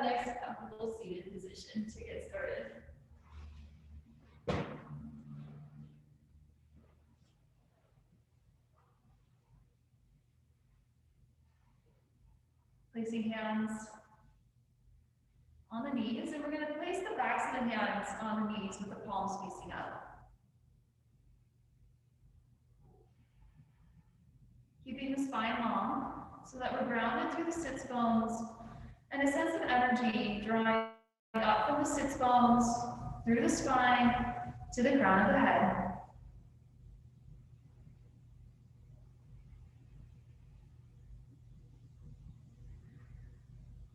nice comfortable seated position to get started. Placing hands on the knees, and we're going to place the backs of the hands on the knees with the palms facing up. Keeping the spine long so that we're grounded through the sits bones and a sense of energy drawing up from the sits bones, through the spine, to the crown of the head.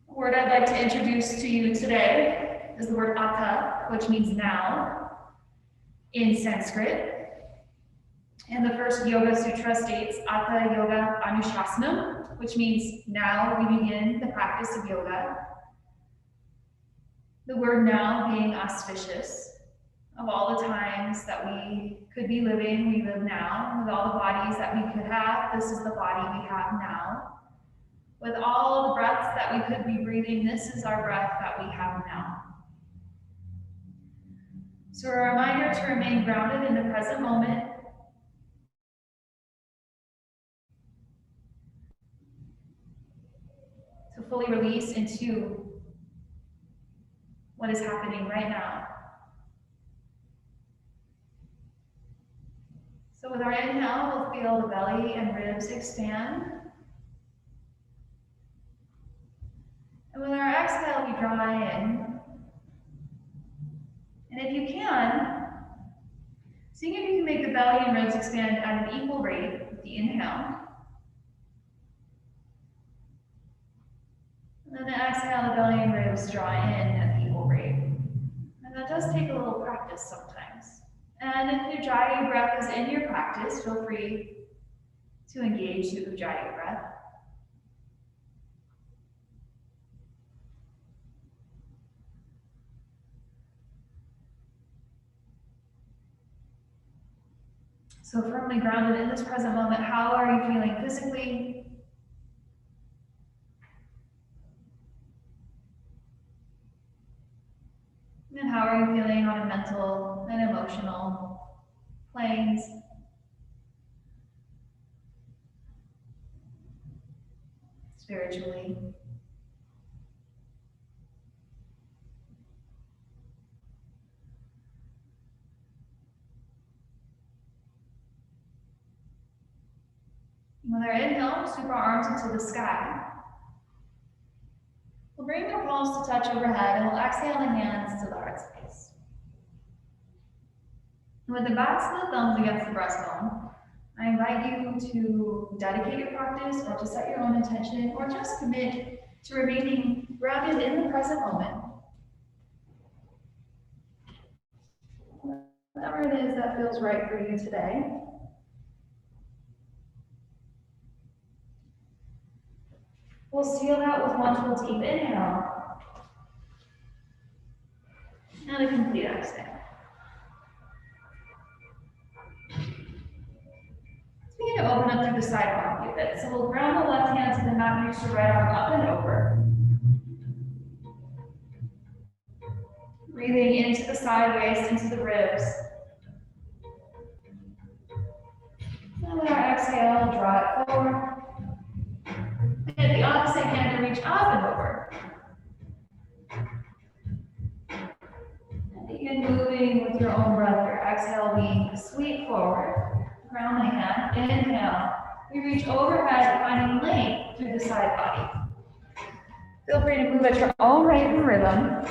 The word I'd like to introduce to you today is the word ata, which means now in Sanskrit. And the first Yoga Sutra states Ata Yoga Anushasanam, which means now we begin the practice of yoga. The word now being auspicious. Of all the times that we could be living, we live now. With all the bodies that we could have, this is the body we have now. With all the breaths that we could be breathing, this is our breath that we have now. So a reminder to remain grounded in the present moment. To fully release into what is happening right now. So with our inhale, we'll feel the belly and ribs expand. And with our exhale, we draw in. And if you can, seeing if you can make the belly and ribs expand at an equal rate with the inhale. And then the exhale, the belly and ribs draw in at an equal rate. And that does take a little practice sometimes. And if Ujjayi breath is in your practice, feel free to engage the Ujjayi breath. So firmly grounded in this present moment, how are you feeling physically? And how are you feeling on a mental and emotional planes? Spiritually. With our inhale, we'll sweep our arms into the sky. We'll bring the palms to touch overhead, and we'll exhale the hands to the heart space. And with the backs of the thumbs against the breastbone, I invite you to dedicate your practice, or to set your own intention, or just commit to remaining grounded in the present moment. Whatever it is that feels right for you today. We'll seal that with one full deep inhale and a complete exhale. Let's begin to open up through the side body a bit. So we'll ground the left hand to the mat, reach the right arm up and over. Breathing into the side waist, into the ribs. And with our exhale, draw it forward. And the opposite hand to reach up and over. And begin moving with your own breath. Your exhale being sweep forward. Ground the hand. Inhale. We reach overhead, finding length through the side body. Feel free to move at your own rate and rhythm.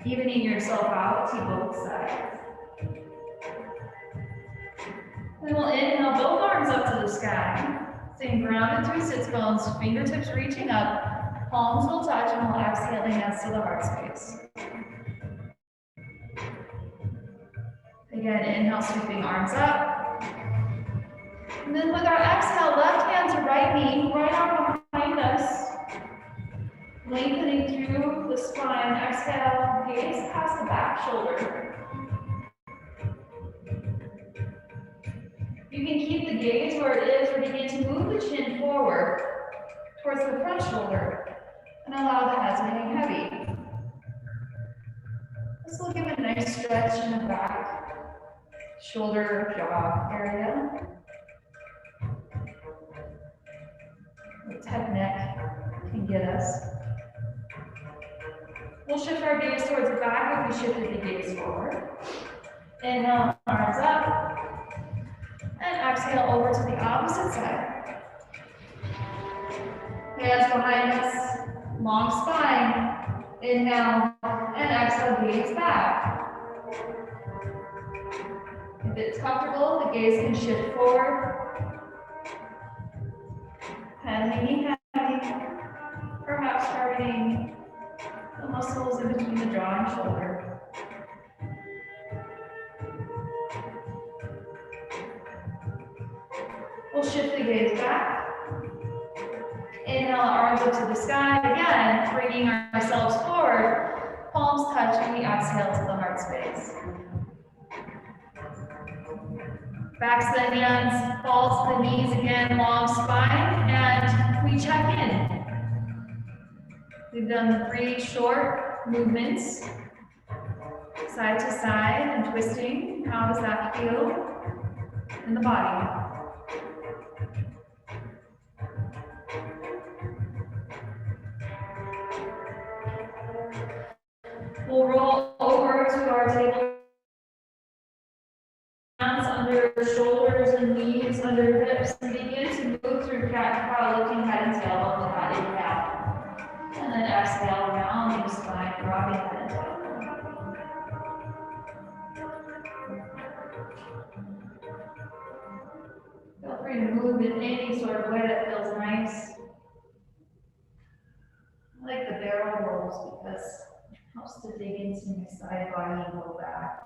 Evening yourself out to both sides. Then we'll inhale both arms up to the sky. Staying grounded through sits bones, fingertips reaching up, palms will touch, and we'll exhale the hands to the heart space. Again, inhale, sweeping arms up. And then with our exhale, exhale, left hand to right knee, right arm behind us. Lengthening through the spine. Exhale, gaze past the back shoulder. You can keep the gaze where it is or begin to move the chin forward towards the front shoulder and allow the head to hang heavy. This will give a nice stretch in the back, shoulder, jaw area. The head neck can get us. We'll shift our gaze towards the back if we shifted the gaze forward. Inhale, arms up. And exhale over to the opposite side. Hands behind us, long spine. Inhale and exhale, gaze back. If it's comfortable, the gaze can shift forward. Head hanging heavy, perhaps targeting the muscles in between the jaw and shoulder. We'll shift the gaze back. Inhale, arms up to the sky. Again, bringing ourselves forward. Palms touching the exhale to the heart space. Backs the hands, falls to the knees again, long spine, and we check in. We've done 3 short movements, side to side and twisting. How does that feel in the body? We'll roll over to our table. Hands under shoulders and knees, under hips, and begin to move through cat-cow, lifting head and tail up to that inhale. And then exhale, rounding the spine, dropping head and tail. Feel free to move in any sort of way that feels nice. I like the barrel rolls because it helps to dig into my side body and go back.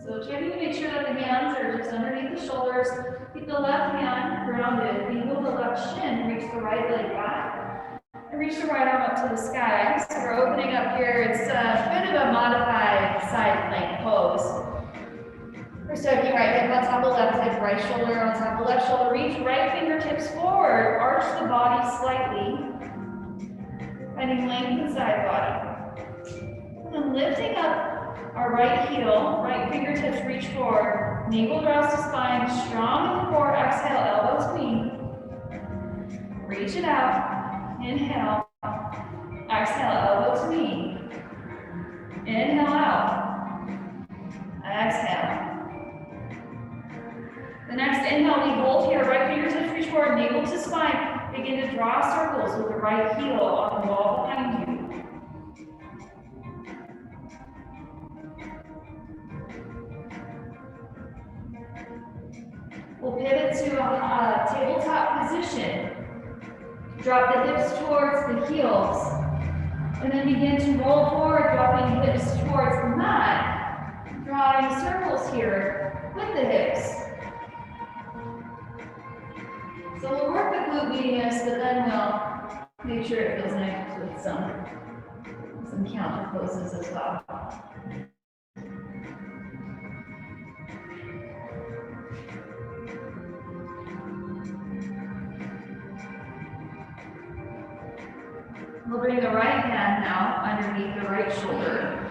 So checking to make sure that the hands are just underneath the shoulders. Keep the left hand grounded. Wiggle the left shin, reach the right leg back. And reach the right arm up to the sky. So we're opening up here. It's a bit of a modified side plank pose. We're stoking right hip on top of left hip, right shoulder on top of left shoulder. Reach right fingertips forward. Arch the body slightly. Finding length inside body. And then lifting up our right heel, right fingertips reach forward. Navel draws to spine, strong in the core. Exhale, elbow to knee. Reach it out. Inhale. Exhale, elbow to knee. Inhale out. Exhale. The next inhale, we hold here. Right fingertips reach forward, navel to spine. Begin to draw circles with the right heel on the wall behind you. We'll pivot to a tabletop position. Drop the hips towards the heels. And then begin to roll forward, dropping hips towards the mat. Drawing circles here with the hips. So we'll work the glute medius, but then we'll make sure it feels nice with some counter poses as well. We'll bring the right hand now underneath the right shoulder.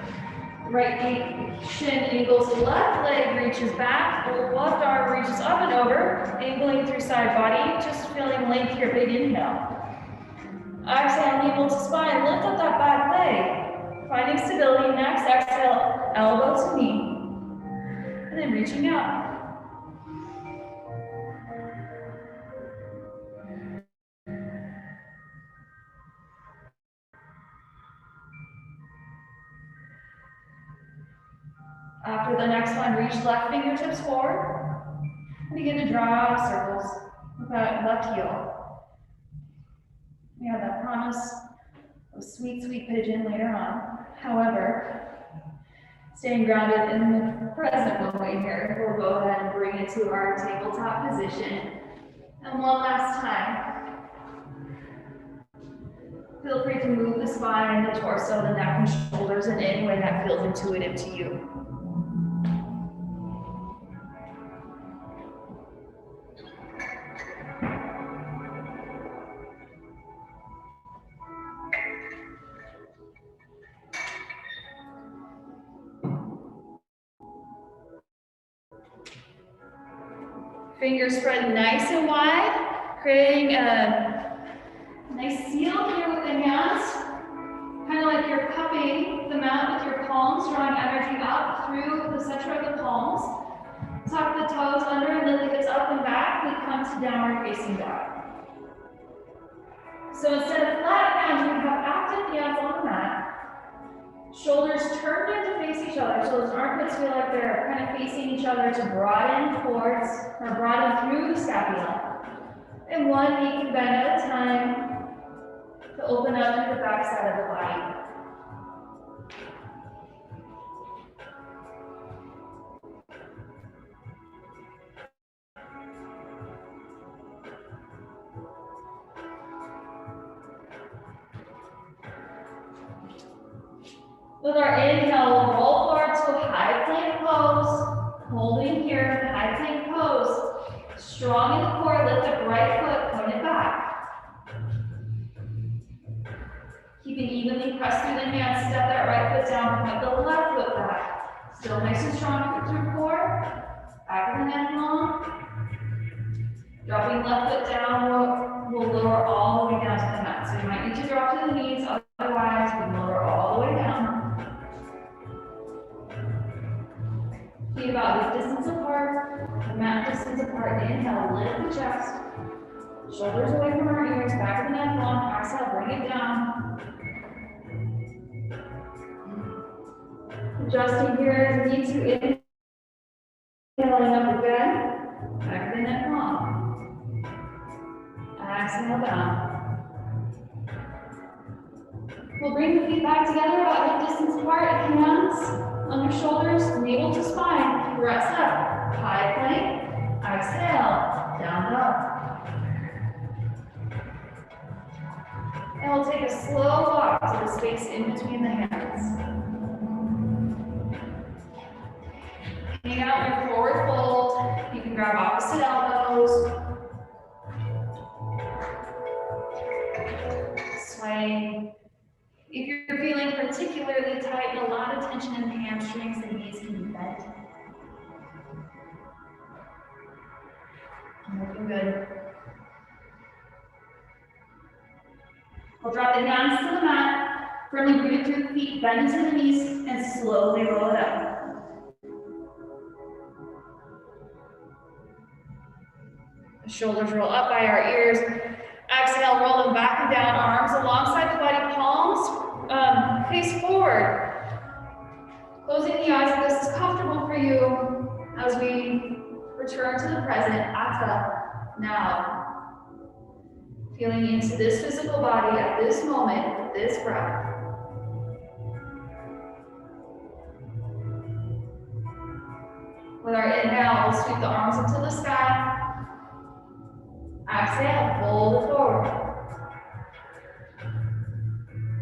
Right shin angles the left leg, reaches back, the left arm reaches up and over, angling through side body, just feeling length here, big inhale. Exhale, navel to spine, lift up that back leg. Finding stability, next exhale, elbow to knee. And then reaching out. After the next one, reach left fingertips forward. And begin to draw circles with that left heel. We have that promise of sweet, sweet pigeon later on. However, staying grounded in the present moment here, we'll go ahead and bring it to our tabletop position. And one last time, feel free to move the spine, the torso, the neck, and shoulders in any way that feels intuitive to you. Fingers spread nice and wide, creating a nice seal here with the hands. Kind of like you're cupping the mat with your palms, drawing energy up through the center of the palms. Tuck the toes under and lift the hips up and back. We come to downward facing dog. So instead of flat hands, we have active hands on the mat. Shoulders turned in to face each other, so those armpits feel like they're kind of facing each other to broaden towards, or broaden through the scapula. And one knee can bend at a time to open up to the back side of the body. With our inhale, we'll roll forward to a high plank pose. Holding here, high plank pose. Strong in the core, lift up right foot, point it back. Keeping evenly pressed through the hands, step that right foot down, point the left foot back. Still nice and strong through core. Back of the neck long. Dropping left foot down, we'll lower all the way down to the mat. So you might need to drop to the knees, otherwise we lower all the way down. Feet about hip distance apart, the mat distance apart. Inhale, lift the chest. Shoulders away from our ears, back of the neck long. Exhale, bring it down. Adjusting here as you need to. Inhaling up again, back of the neck long. Exhale down. We'll bring the feet back together about hip distance apart. Hands on your shoulders, navel to spine. Press up, high plank. Exhale, down dog. And we'll take a slow walk to the space in between the hands. Hang out your forward fold. You can grab opposite elbows. Sway. If you're feeling particularly tight and a lot of tension in the hamstrings, the knees can be bent. Looking good. We'll drop the hands to the mat, firmly root it through the feet, bend into the knees, and slowly roll it up. The shoulders roll up by our ears. Exhale, roll them back and down, arms alongside the body, palms face forward. Closing the eyes if this is comfortable for you as we return to the present, Atta, now. Feeling into this physical body at this moment, with this breath. With our inhale, we'll sweep the arms into the sky. Exhale, fold it forward.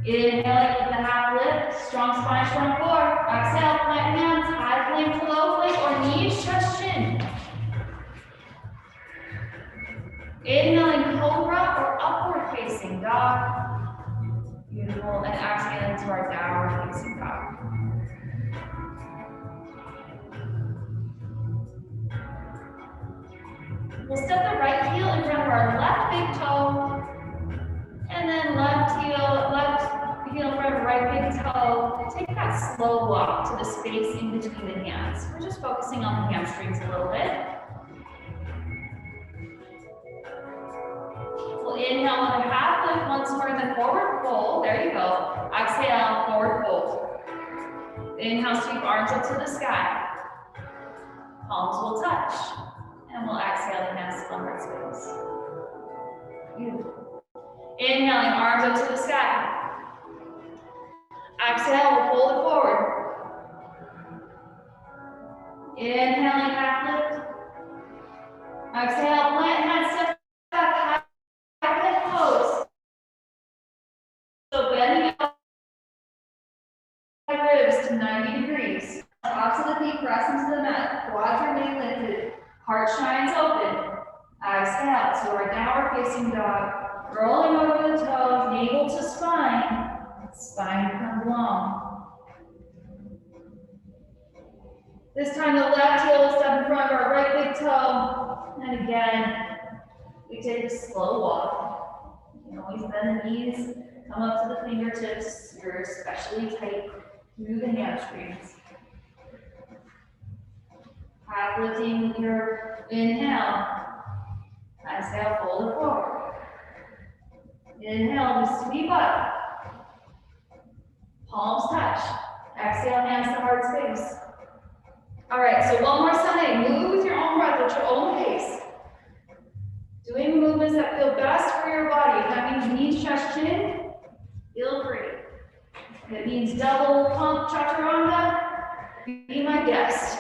Inhaling with the half lift, strong spine, strong core. Exhale, flat hands, high plank to low plank, or knees, chest, chin. Inhaling cobra or upward facing dog. Beautiful, and exhaling to our downward facing dog. We'll step the right heel in front of our left big toe, and then left heel in front of right big toe. Take that slow walk to the space in between the hands. We're just focusing on the hamstrings a little bit. We'll inhale with a half lift once more, and then forward fold. There you go. Exhale, forward fold. Inhale, sweep arms up to the sky. Palms will touch. And we'll exhale the hands to lumbar space. arms up to the sky. Exhale, we'll fold it forward. Inhaling, half lift. Exhale, plant hand, step back, high plank pose. So bending ribs to 90 degrees. Tops of the feet press into the mat. Quads remain lifted. Heart shines open. Exhale to our downward facing dog. Rolling over the toes, navel to spine. Spine becomes long. This time the left heel will step in front of our right big toe. And again, we take a slow walk. You can always bend the knees, come up to the fingertips. You're especially tight through the hamstrings. Half lifting with your inhale. Exhale, fold it forward. Inhale, just sweep up. Palms touch. Exhale, hands to heart space. All right, so one more side. Move with your own breath at your own pace. Doing movements that feel best for your body. If that means knee stretch chin, feel free. If it means double pump chaturanga, be my guest.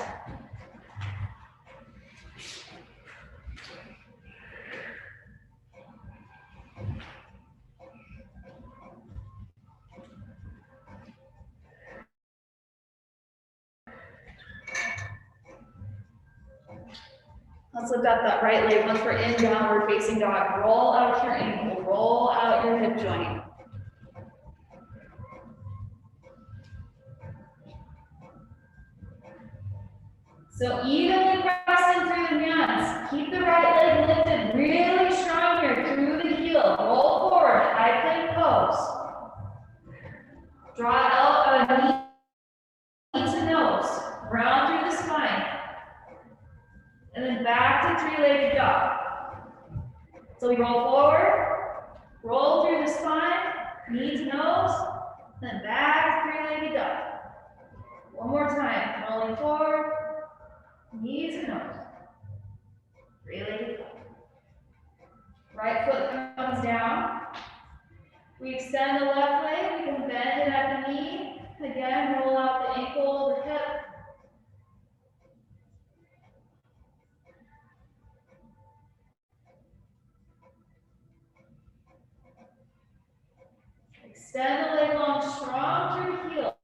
Let's lift up that right leg. Once we're in downward facing dog, roll out your ankle, roll out your hip joint. So evenly pressing through the hands. Keep the right leg lifted really strong here through the heel. Roll forward, high plank pose. Draw knee to nose, round through the spine. And then back to three-legged dog. So we roll forward, roll through the spine, knee to nose, then back to three-legged dog. One more time, rolling forward, knee to nose, three-legged dog. Right foot comes down. We extend the left leg, we can bend it at the knee. Again, roll out the ankle, the hip. Extend the leg long, strong through the heel.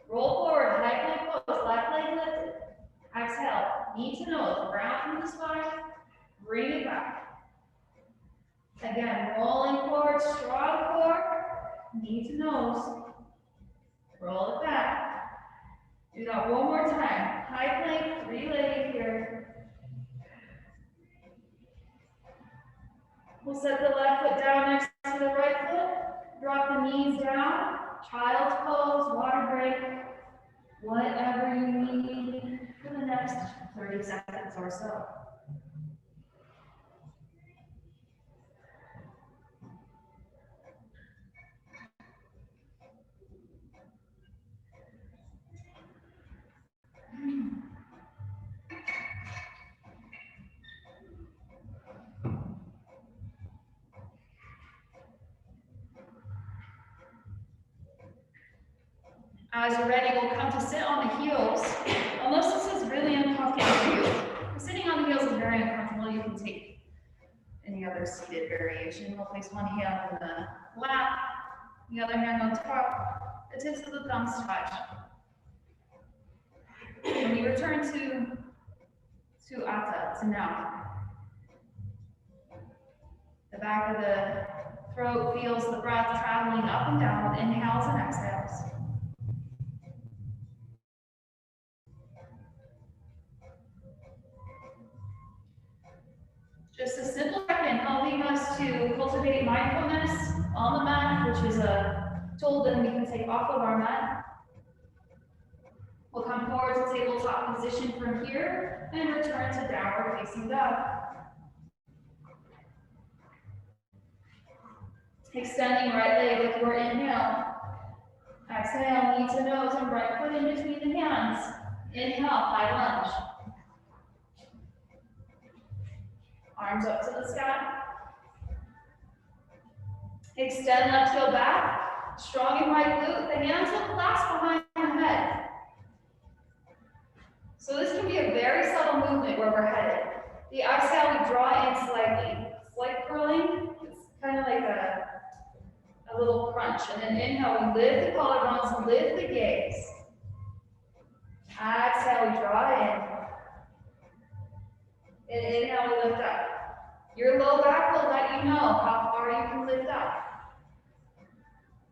Roll forward, high plank pose, left leg lifted. Exhale, knee to nose, round through the spine, bring it back. Again, rolling forward, strong core, knee to nose, roll it back. Do that one more time. High plank, three-legged here. We'll set the left foot down next to the right foot. Drop the knees down, child's pose, water break, whatever you need for the next 30 seconds or so. As you're ready, we'll come to sit on the heels. Unless this is really uncomfortable for you. If sitting on the heels is very uncomfortable, you can take any other seated variation. We'll place one hand on the lap, the other hand on top. The tips of the thumbs touch. When we return to Atta, to now. The back of the throat feels the breath traveling up and down with inhales and exhales. Just a simple check-in helping us to cultivate mindfulness on the mat, which is a tool that we can take off of our mat. We'll come forward to tabletop position from here and return to downward facing dog. Extending right leg with your inhale. Exhale, knee to nose and right foot in between the hands. Inhale, high lunge. Arms up to the sky. Extend left heel back, strong in right glute. The hands will clasp behind the head. So this can be a very subtle movement where we're headed. The exhale, we draw in slightly. Slight curling, it's kind of like a little crunch. And then inhale, we lift the collarbones, lift the gaze. Exhale, we draw in. And inhale, we lift up. Your low back will let you know how far you can lift up.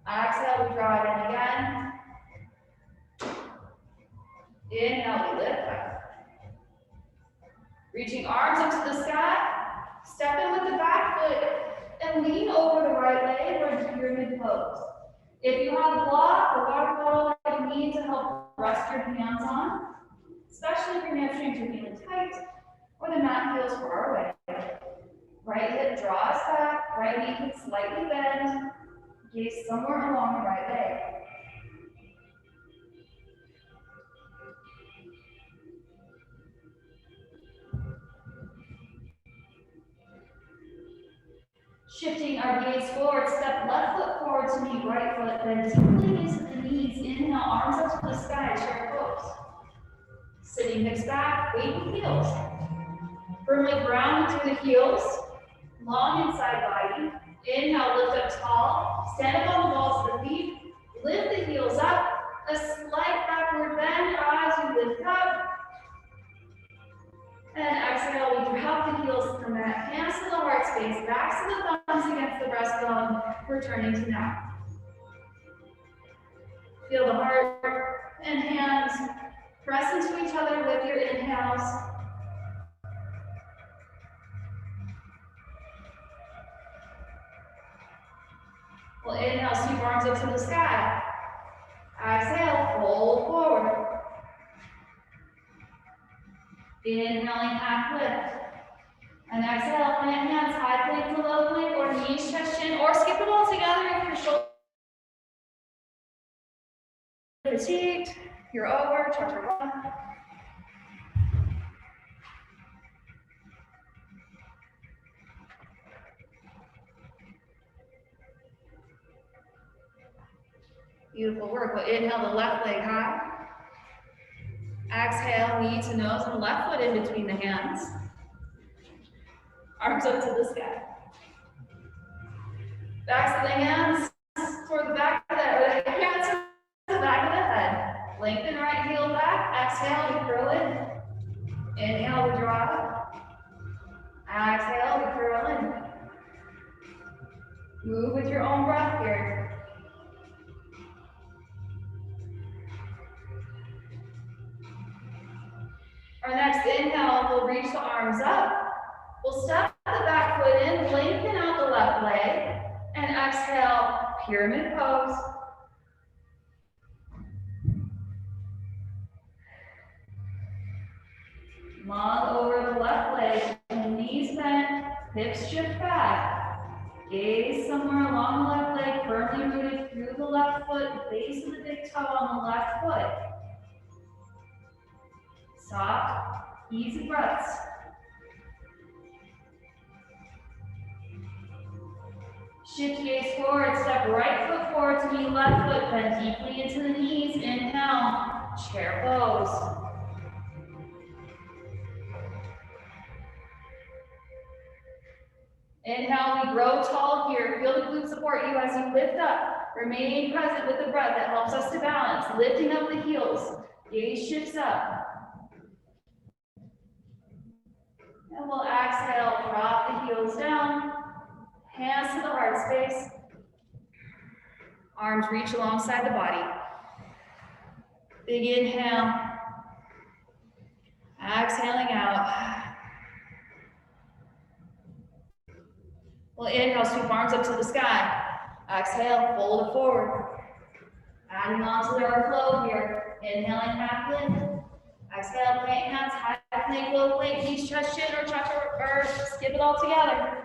Exhale, we draw it in again. Inhale, we lift up. Reaching arms up to the sky. Step in with the back foot and lean over the right leg or into pyramid pose. If you have a block or water bottle that you need to help rest your hands on, especially if your hamstrings are feeling tight or the mat feels far away. Right hip draws back, right knee can slightly bend, gaze somewhere along the right leg. Shifting our gaze forward, step left foot forward to meet right foot, then deeply into the knees. Inhale, arms up to the sky, chair pose. Sitting hips back, weight in heels. Firmly grounded through the heels, long inside body. Inhale, lift up tall, stand up on the balls of the feet, lift the heels up, a slight backward bend as you lift up. And exhale, we drop the heels to the mat, hands to the heart space, backs to the thumbs against the breastbone, returning to now. Feel the heart and hands press into each other with your inhales. We'll inhale, sweep arms up to the sky. Exhale, fold forward. Inhaling, half lift. And exhale, plant hands, high plank to low plank, or knees, chest, chin, or skip it all together if your shoulder fatigued, you're over, chaturanga. Beautiful work. We'll inhale the left leg high. Exhale, knee to nose and left foot in between the hands. Arms up to the sky. Backs of the hands toward the back of the head, or the hands to the back of the head. Lengthen right heel back. Exhale, we curl in. Inhale, we drop. Exhale, we curl in. Move with your own breath here. Our next inhale, we'll reach the arms up. We'll step the back foot in, lengthen out the left leg, and exhale, pyramid pose. Long over the left leg, knees bent, hips shift back. Gaze somewhere along the left leg, firmly rooted through the left foot, base of the big toe on the left foot. Soft, easy breaths. Shift gaze forward, step right foot forward to meet left foot, bend deeply into the knees. Inhale, chair pose. Inhale, we grow tall here. Feel the glutes support you as you lift up. Remain present with the breath that helps us to balance. Lifting up the heels, gaze shifts up. And we'll exhale, drop the heels down. Hands to the heart space. Arms reach alongside the body. Big inhale. Exhaling out. We'll inhale, sweep arms up to the sky. Exhale, fold it forward. Adding on to our flow here. Inhaling, half lift. Exhale, plant hands, high plank, low plank, knees, chest, chin, or chaturanga, or skip it all together.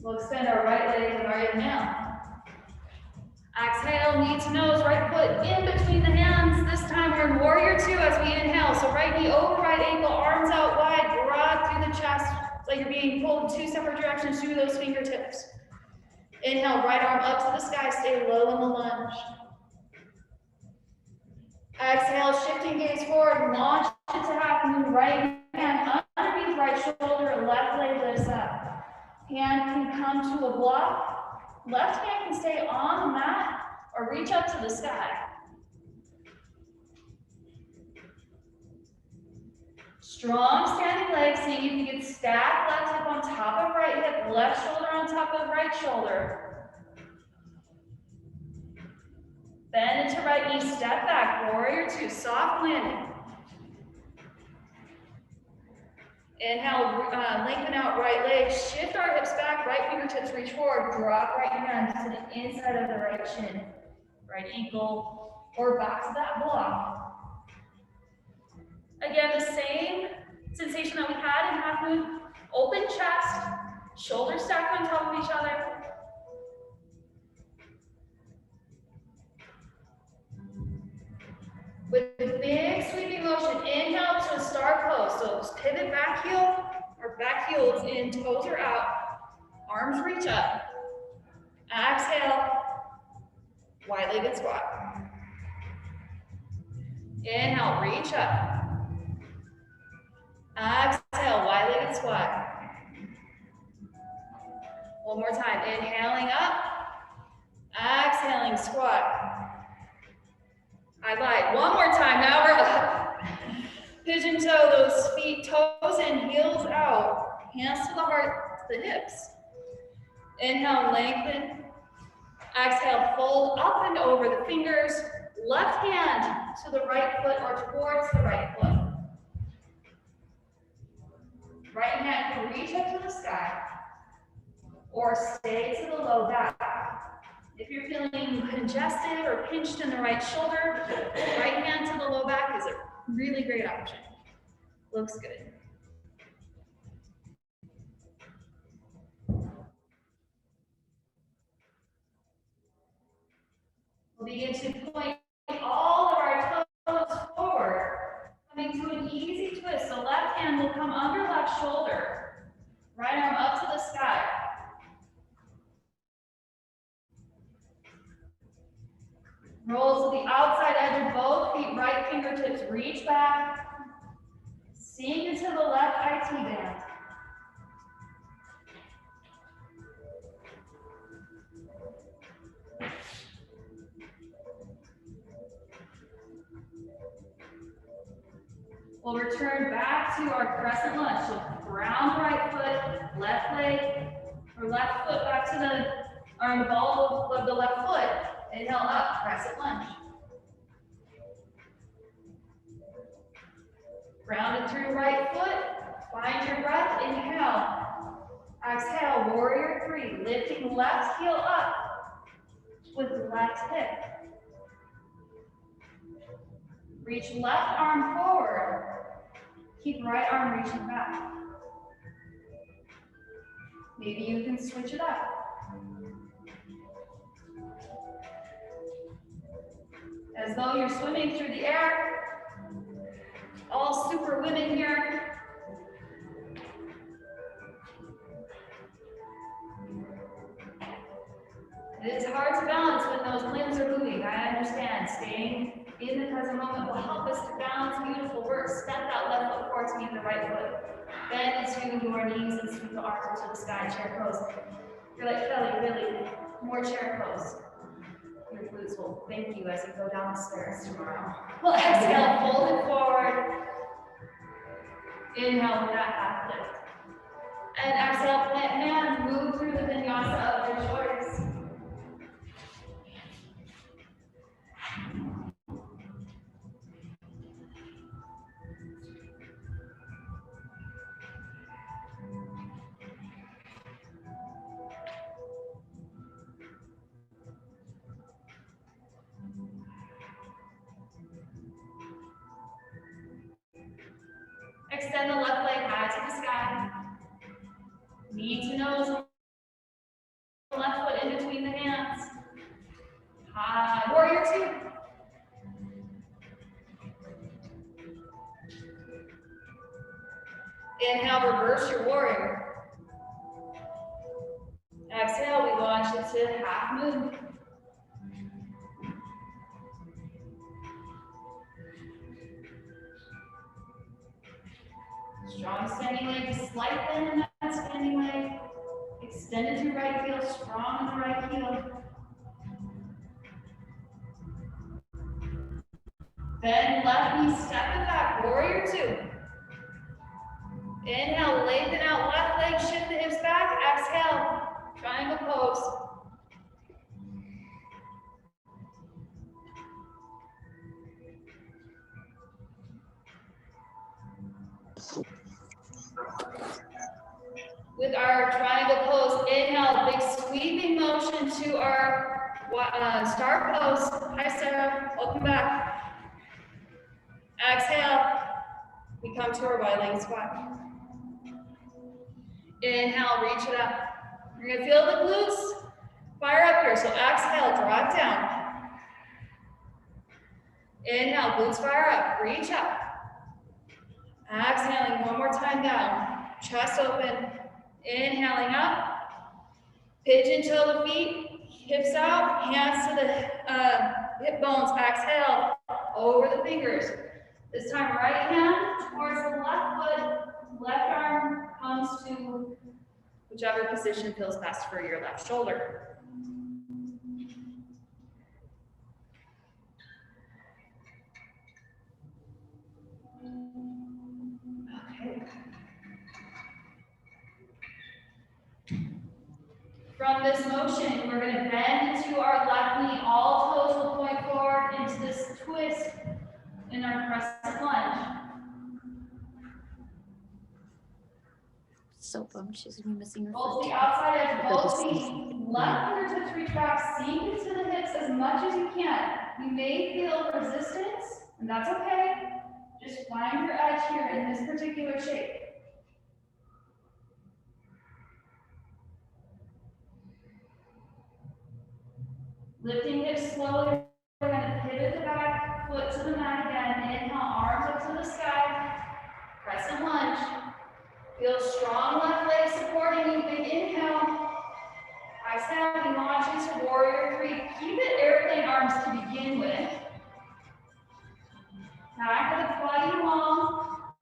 We'll extend our right leg with our inhale. Exhale, knee to nose, right foot in between the hands. This time we're in warrior two as we inhale. So right knee over right ankle, arms out wide, broad through the chest. It's like you're being pulled in two separate directions through those fingertips. Inhale, right arm up to the sky, stay low in the lunge. Exhale, shifting gaze forward, launch it to half moon, right hand underneath right shoulder, left leg lifts up. Hand can come to a block, left hand can stay on the mat or reach up to the sky. Strong standing legs, seeing if you can stack left hip on top of right hip, left shoulder on top of right shoulder. Bend into right knee, step back, warrior two, soft landing. Inhale, lengthen out right leg, shift our hips back, right fingertips reach forward, drop right hand to the inside of the right shin, right ankle, or back to that block. Again, the same sensation that we had in half moon, open chest, shoulders stacked on top of each other. With big sweeping motion, inhale to a star pose. So pivot back heel, or back heels in, toes are out, arms reach up. Exhale, wide-legged squat. Inhale, reach up. Exhale, wide-legged squat. One more time, inhaling up, exhaling, squat. I lied. One more time. Now we're up. Pigeon toe, those feet, toes and heels out. Hands to the heart, to the hips. Inhale, lengthen. Exhale, fold up and over the fingers. Left hand to the right foot or towards the right foot. Right hand can reach up to the sky or stay to the low back. If you're feeling congested or pinched in the right shoulder, right hand to the low back is a really great option. Looks good. We'll begin to point all of our toes forward, coming to an easy twist. So left hand will come under left shoulder, right arm up to the sky. Roll to the outside edge of both feet, right fingertips reach back. Sink into the left IT band. We'll return back to our crescent lunge. So ground right foot, left leg, or left foot back to the ball of the left foot. Inhale up, crescent lunge. Grounded through right foot, find your breath, inhale. Exhale, warrior three, lifting left heel up with left hip. Reach left arm forward, keep right arm reaching back. Maybe you can switch it up. As though you're swimming through the air. All super women here. It is hard to balance when those limbs are moving. I understand. Staying in the present moment will help us to balance beautiful work. Step that left foot forward to meet the right foot. Bend into your knees and sweep the arms into the sky, chair pose. You're like, Kelly, really, more chair pose. Your glutes will thank you as you go down the stairs tomorrow. Well, exhale, fold it forward. Inhale with that half lift. And exhale, plant hands, move through the vinyasa of your shoulders. Extend the left leg high to the sky. Knee to nose. Left foot in between the hands. High warrior two. Inhale, reverse your warrior. Exhale, we launch into half moon. Strong standing leg, slight bend in that standing leg. Extended through right heel, strong in the right heel. Bend left knee, step it back, warrior two. Inhale, lengthen out left leg, shift the hips back. Exhale, triangle pose. With our triangle pose, inhale, big sweeping motion to our star pose. Hi, Sarah, welcome back. Exhale, we come to our wide-legged squat. Inhale, reach it up. You're gonna feel the glutes fire up here, so exhale, drop down. Inhale, glutes fire up, reach up. Exhaling one more time down, chest open. Inhaling up, pigeon toe the feet, hips out, hands to the hip bones. Exhale, over the fingers. This time, right hand towards the left foot, left arm comes to whichever position feels best for your left shoulder. Okay. From this motion, we're going to bend into our left knee. All toes will point forward into this twist in our crescent lunge. So bummed she's gonna be missing her Both foot. the outside edge, both feet. Left fingertips reach back, sink into the hips as much as you can. You may feel resistance, and that's okay. Just find your edge here in this particular shape. Lifting hips slowly, we're going to pivot the back foot to the mat again. Inhale, arms up to the sky. Crescent lunge. Feel strong left leg supporting you. Big inhale. Exhale, we launch into warrior three. Keep it airplane arms to begin with. Back of the quad long.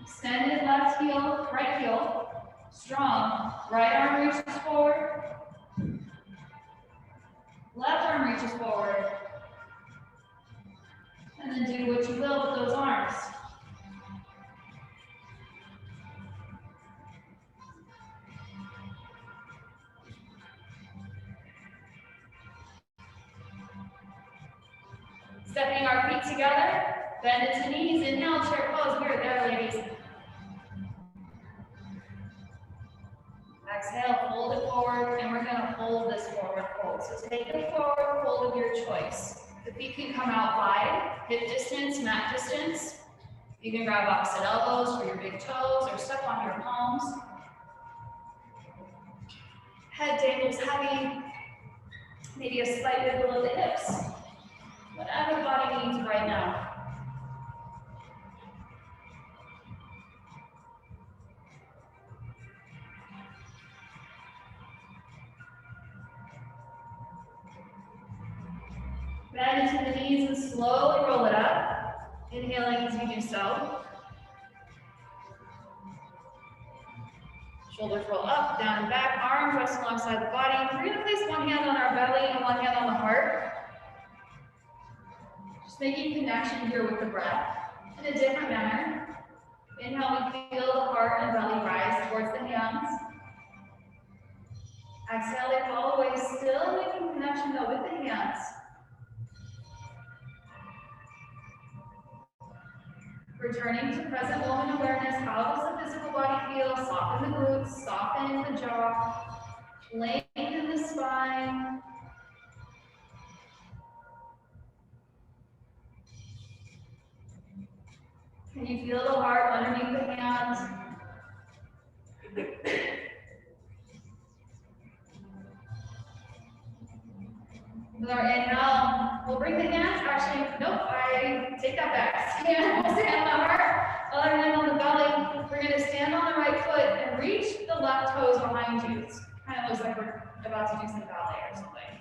Extended left heel, right heel. Strong. Right arm reaches forward. Left arm reaches forward. And then do what you will with those arms. Stepping our feet together, bend at the knees, inhale, chair pose. Here, there, ladies. Exhale, fold it forward, and we're gonna hold this forward fold. So take a forward fold of your choice. The feet can come out wide, hip distance, mat distance. You can grab opposite elbows for your big toes or step on your palms. Head dangles heavy, maybe a slight wiggle of the hips. Whatever the body needs right now. Bend into the knees and slowly roll it up. Inhaling as you do so. Shoulders roll up, down and back, arms rest alongside the body. We're going to place one hand on our belly and one hand on the heart. Just making connection here with the breath in a different manner. Inhale, we feel the heart and belly rise towards the hands. Exhale, they fall away, still making connection though with the hands. Returning to present moment awareness, how does the physical body feel? Soften the glutes, soften the jaw, lengthen the spine. Can you feel the heart underneath the hands? With our inhale, we'll bring the hands, actually, nope, I take that back. Stand on the heart, other hand on the belly. We're gonna stand on the right foot and reach the left toes behind you. It kind of looks like we're about to do some ballet or something.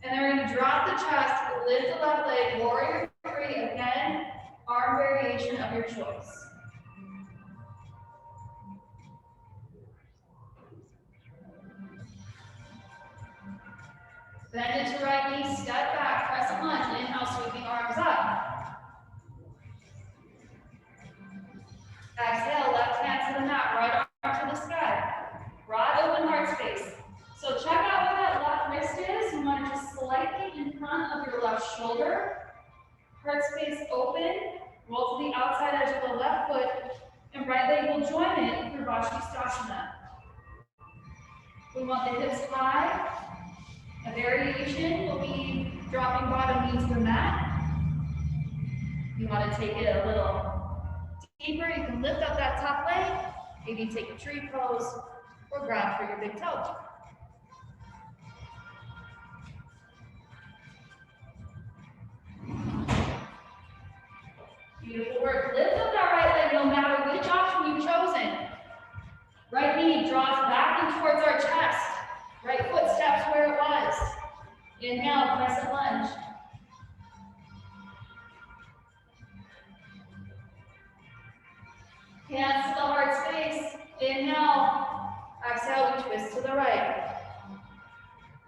And then we're gonna drop the chest, lift the left leg, warrior three, again, arm variation of your choice. Bend into right knee, step back, crescent lunge, inhale, sweeping arms up. Exhale, left hand to the mat, right arm to the sky. Broad open heart space. So check out where that left wrist is. You want to just slightly in front of your left shoulder. Heart space open. Roll to the outside edge of the left foot, and right leg will join it through Sthasana. We want the hips high. A variation will be dropping bottom knee to the mat. You want to take it a little deeper. You can lift up that top leg. Maybe take a tree pose or grab for your big toe. Beautiful work. Lift up that right leg no matter which option you've chosen. Right knee draws back and towards our chest. Right foot steps where it was. Inhale, crescent lunge. Hands to the heart space. Inhale. Exhale, we twist to the right.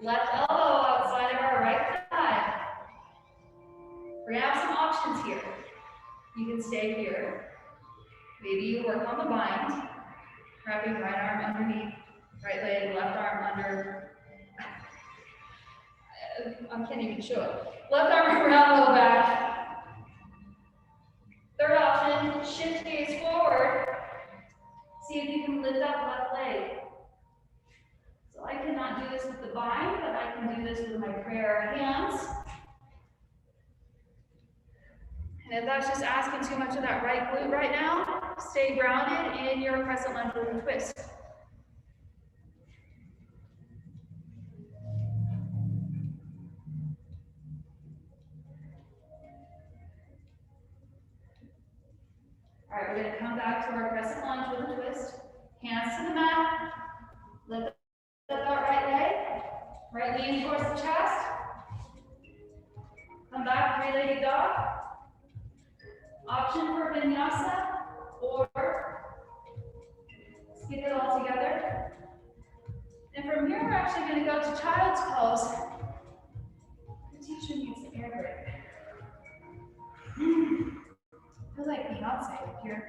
Left elbow outside of our right thigh. We have some options here. You can stay here. Maybe you work on the bind. Wrapping right arm underneath, right leg, left arm under. I can't even show it. Left arm around, low back. Third option, shift gaze forward. See if you can lift up left leg. So I cannot do this with the bind, but I can do this with my prayer hands. And if that's just asking too much of that right glute right now, stay grounded in your crescent lunge with a twist. All right, we're going to come back to our crescent lunge with a twist. Hands to the mat. Lift up that right leg. Right knee towards the chest. Come back, three-legged dog. Option for Vinyasa, or skip it all together. And from here, we're actually going to go to child's pose. The teacher needs an air break. Feels like Beyonce up here.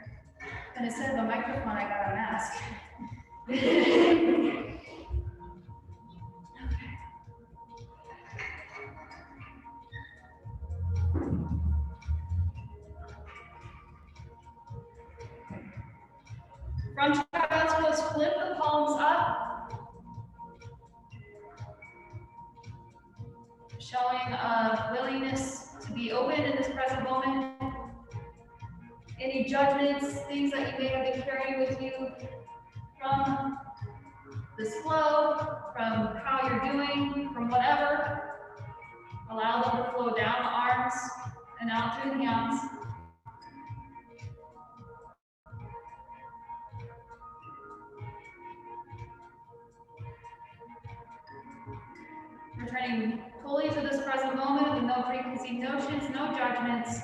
And instead of a microphone, I got a mask. From child's pose, flip the palms up. Showing a willingness to be open in this present moment. Any judgments, things that you may have been carrying with you from this flow, from how you're doing, from whatever, allow them to flow down the arms and out through the hands. Returning fully to this present moment with no preconceived notions, no judgments.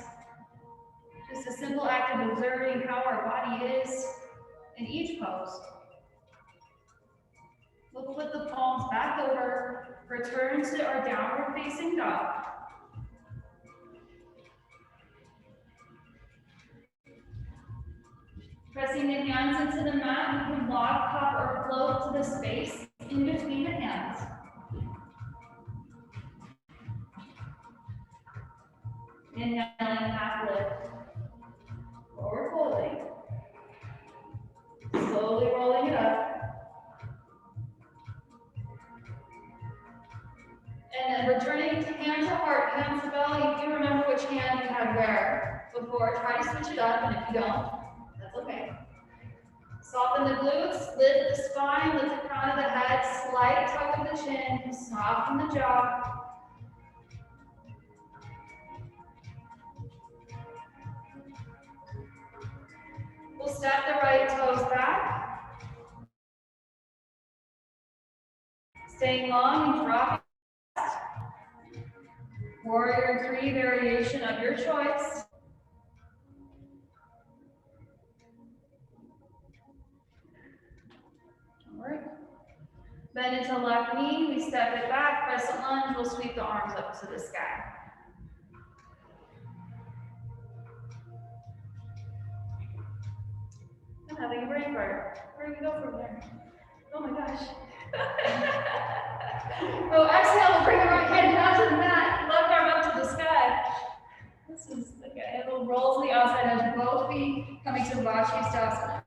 Just a simple act of observing how our body is in each pose. We'll flip the palms back over, return to our downward facing dog. Pressing the hands into the mat, you can lock, cup, or float to the space in between the hands. Inhaling, half lift. Forward folding. Slowly rolling it up. And then returning to hand to heart, hands to belly. Do remember which hand you had where before. Try to switch it up, and if you don't, that's okay. Soften the glutes, lift the spine, lift the crown of the head, slight tuck of the chin, soften the jaw. step the right toes back. Staying long and dropping. Warrior 3 variation of your choice. All right. Bend into left knee, we step it back, crescent lunge, we'll sweep the arms up to the sky. I'm having a brain fart. Where do we go from there? Oh my gosh. Oh, exhale, bring the right hand down to the mat, left arm up to the sky. This is, okay, it'll roll to the outside edge, both feet coming to Vajrasana.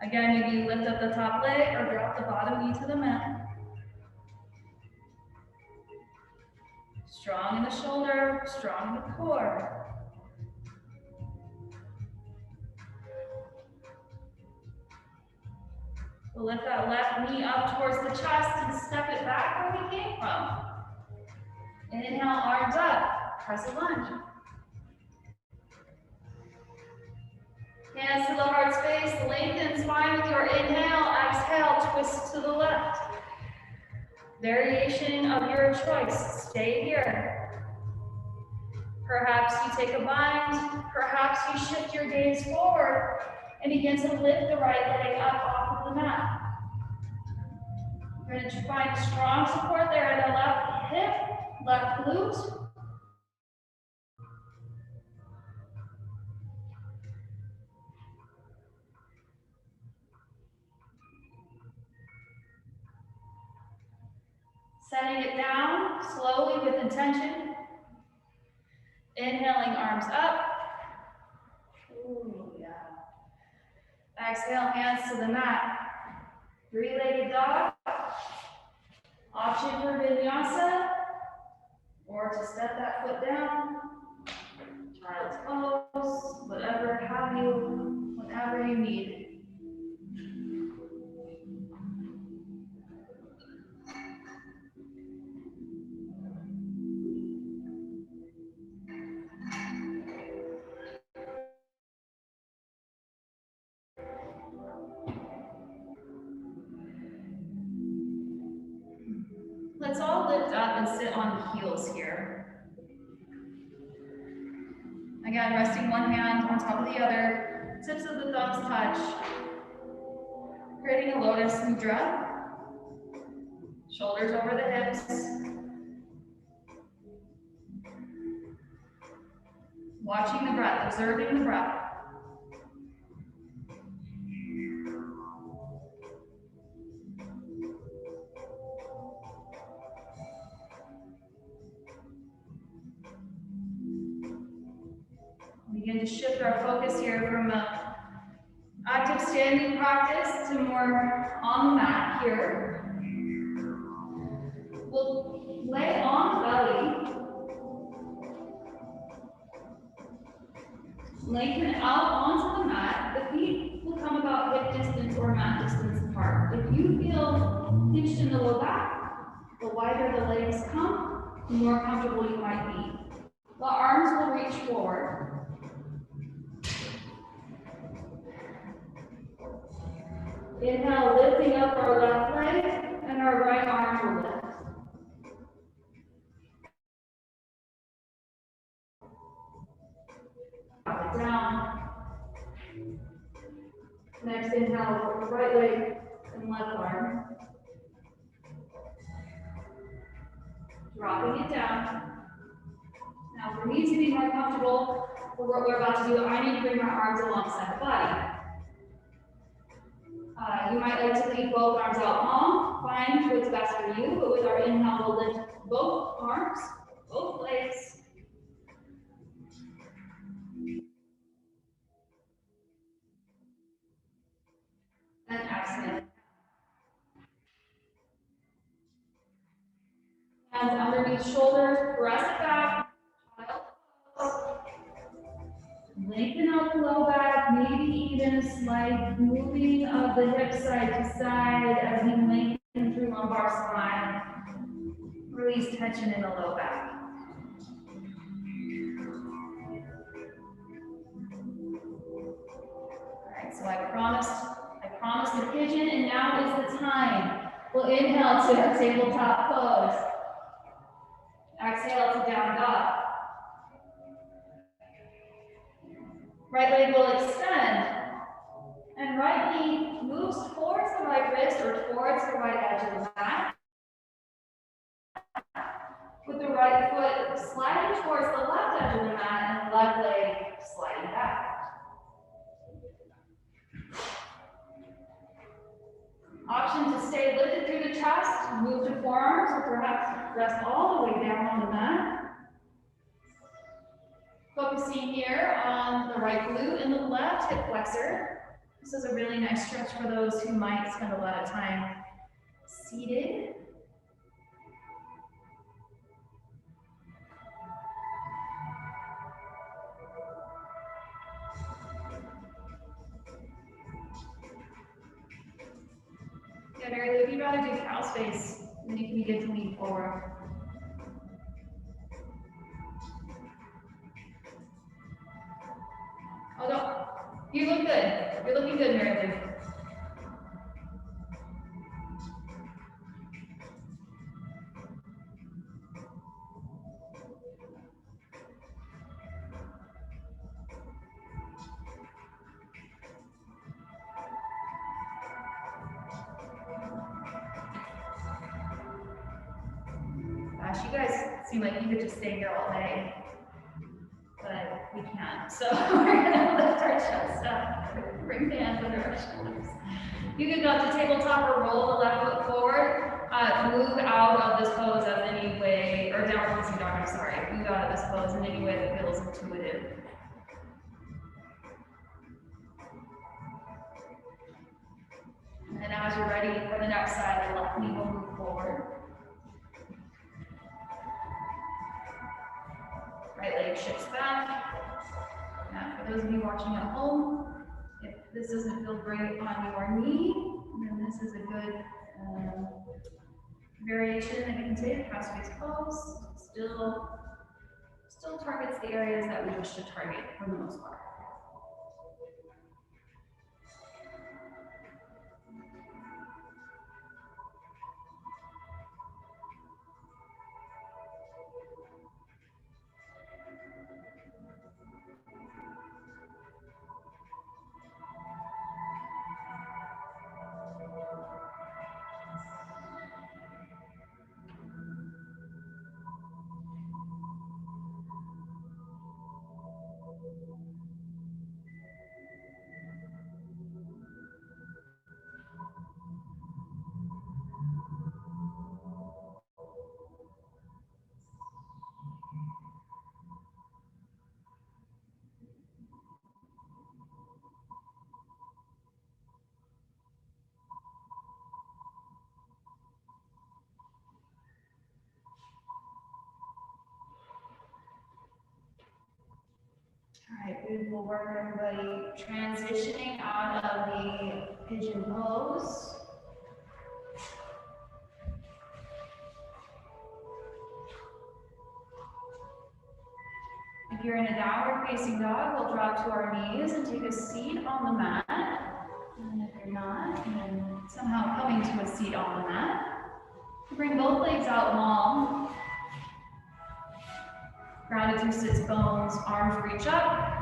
Again, maybe lift up the top leg or drop the bottom knee to the mat. Strong in the shoulder, strong in the core. We'll lift that left knee up towards the chest and step it back where we came from. Inhale, arms up, crescent lunge. Hands to the heart space, lengthen spine with your inhale, exhale, twist to the left. Variation of your choice, stay here. Perhaps you take a bind, perhaps you shift your gaze forward and begin to lift the right leg up off of the mat. You're going to find strong support there in the left hip, left glute. Setting it down slowly with intention. Inhaling, arms up. Ooh, yeah. Exhale, hands to the mat. Three-legged dog. Option for Vinyasa, or to step that foot down. Child's pose, whatever have you, whatever you need. Let's all lift up and sit on the heels here. Again, resting one hand on top of the other, tips of the thumbs touch. Creating a lotus mudra. Shoulders over the hips. Watching the breath, observing the breath. Begin to shift our focus here from active standing practice to more on the mat here. We'll lay on the belly. Lengthen out onto the mat. The feet will come about hip distance or mat distance apart. If you feel pinched in the low back, the wider the legs come, the more comfortable you might be. The arms will reach forward. Inhale, lifting up our left leg, and our right arm will lift. Drop it down. Next inhale for the right leg and left arm. Dropping it down. Now for me to be more comfortable for what we're about to do, I need to bring my arms alongside the body. You might like to leave both arms out long, find what's best for you, but with our inhale, we'll lift both arms, both legs. And exhale. Hands underneath shoulders, press it back. Lengthen out the low back, maybe even a slight moving of the hips side to side as you lengthen through lumbar spine. Release tension in the low back. So I promised the pigeon, and now is the time. We'll inhale to a tabletop pose. Exhale to down dog. Right leg will extend, and right knee moves towards the right wrist or towards the right edge of the mat. With the right foot sliding towards the left edge of the mat and the left leg sliding back. Option to stay lifted through the chest, move to forearms, or perhaps rest all the way down on the mat. Focusing here on the right glute and the left hip flexor. This is a really nice stretch for those who might spend a lot of time seated. Yeah, Mary Lou, if you'd rather do cow space, then you can begin to lean forward. Oh, no. You look good. You're looking good, Mary Lou. Gosh, you guys seem like you could just stay here all day, but we can't. So we're gonna lift our chest up, bring the hands under our shoulders. You can go to tabletop or roll the left foot forward. Move out of this pose as any way, or downward facing dog, I'm sorry. Move out of this pose in any way that feels intuitive. And as you're ready for the next side, the left knee will move forward. Right leg shifts back. Now, for those of you watching at home, if this doesn't feel great on your knee, then this is a good variation that you can take. Half space pose still targets the areas that we wish to target for the most part. All right, we will work everybody transitioning out of the pigeon pose. If you're in a downward facing dog, we'll drop to our knees and take a seat on the mat. And if you're not, then somehow coming to a seat on the mat. Bring both legs out long. Grounded through sits bones, arms reach up.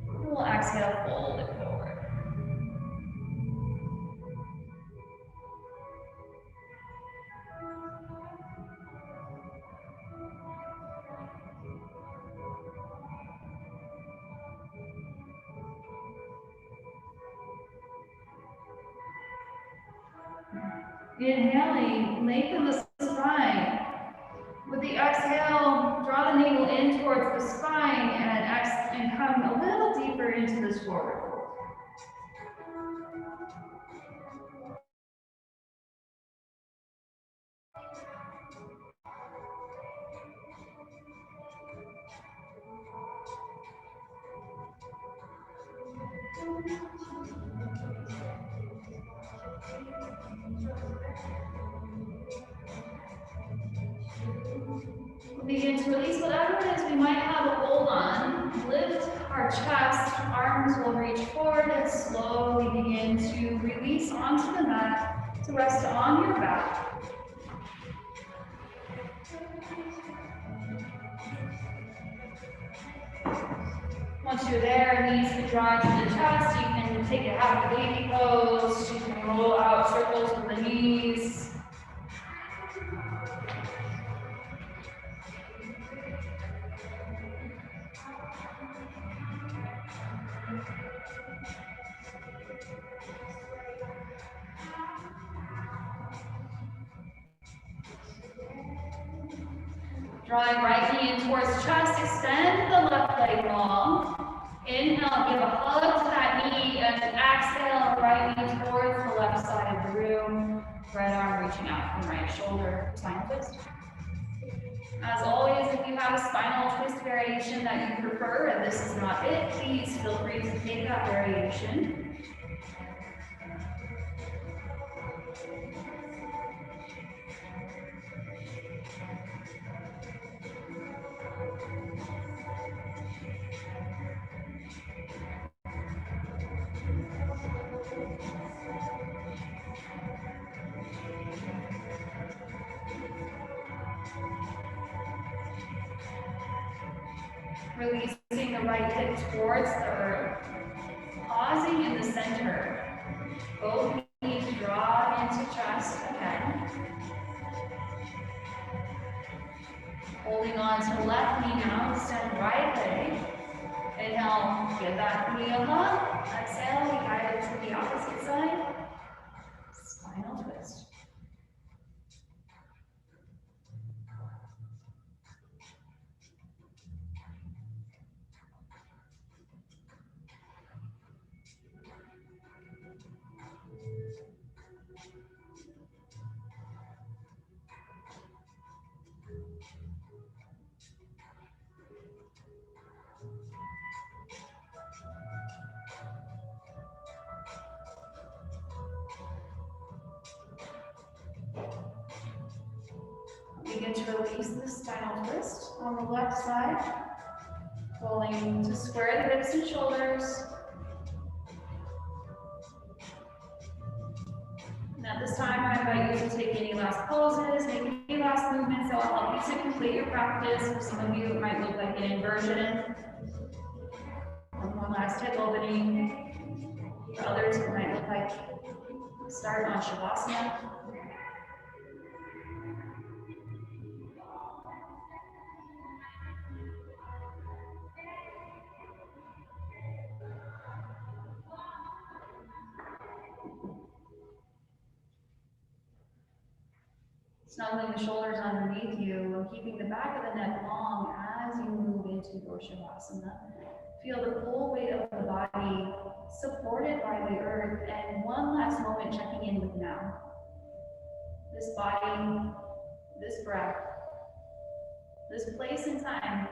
And we'll exhale, fold it forward. Inhaling, lengthen the spine. With the exhale, draw the navel in towards the spine and come a little deeper into this forward fold. We'll begin to release whatever it is we might have a hold on. Lift our chest, arms will reach forward and slowly begin to release onto the mat to rest on your back. Once you're there, knees can draw into the chest. You can take a half baby pose. You can roll out circles with the knees. Drawing right knee in towards chest, extend the left leg long. Inhale, give a hug to that knee, and exhale, right knee towards the left side of the room. Right arm reaching out from right shoulder, spinal twist. As always, if you have a spinal twist variation that you prefer, and this is not it, please feel free to take that variation. Releasing the right hip towards the earth. Pausing in the center. Both knees draw into chest again. Holding on to left knee now, extend right leg. Inhale, give that knee a hug. Exhale, we guide it to the opposite side. Spinal twist. Begin to release the spinal twist on the left side. Rolling to square the hips and shoulders. And at this time, I invite you to take any last poses, make any last movements that will help you to complete your practice. For some of you, it might look like an inversion. One last hip opening. For others, it might look like start on Shavasana. Snuggling the shoulders underneath you and keeping the back of the neck long as you move into your Shavasana. Feel the full weight of the body supported by the earth, and one last moment checking in with now. This body, this breath, this place and time.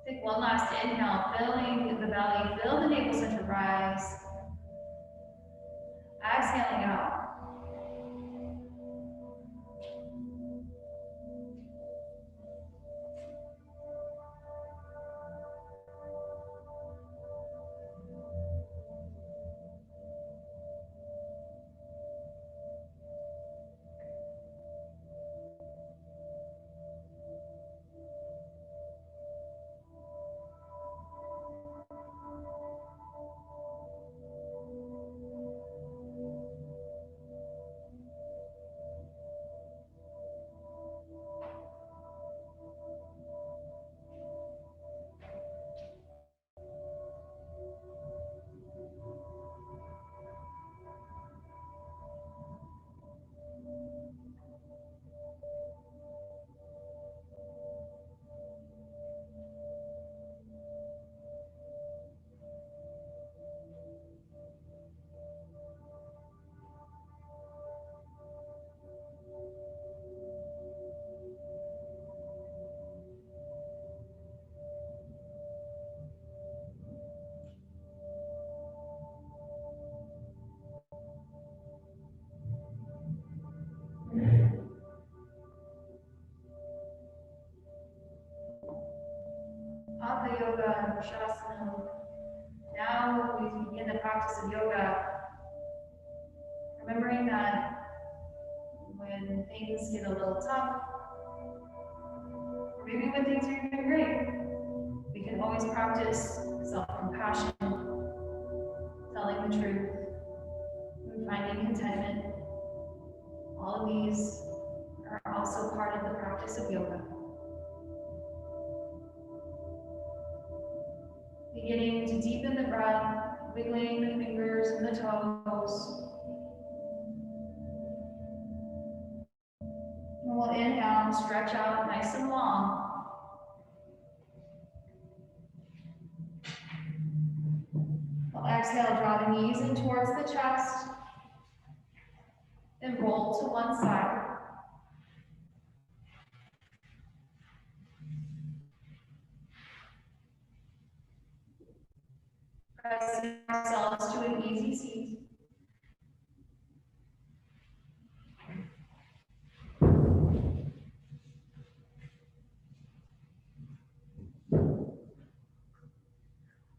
Take one last inhale, filling the belly, fill the navel center, rise. Exhaling out. Hatha Yoga Shasana. Now we begin the practice of yoga, remembering that when things get a little tough, or maybe when things are going great, we can always practice self-compassion, telling the truth, and finding contentment. All of these are also part of the practice of yoga. Beginning to deepen the breath, wiggling the fingers and the toes. And we'll inhale, stretch out nice and long. We'll exhale, draw the knees in towards the chest, and roll to one side. Pressing ourselves to an easy seat.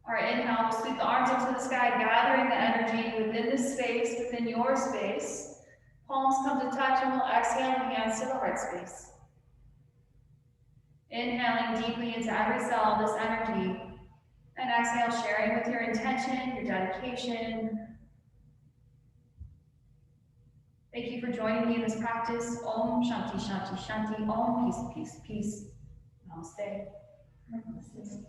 All right, inhale, we'll sweep the arms up to the sky, gathering the energy within the space, within your space. Palms come to touch, and we'll exhale, hands to the heart space. Inhaling deeply into every cell this energy, and exhale, sharing with your intention, your dedication. Thank you for joining me in this practice. Om Shanti Shanti Shanti. Om peace peace peace. Namaste. Namaste.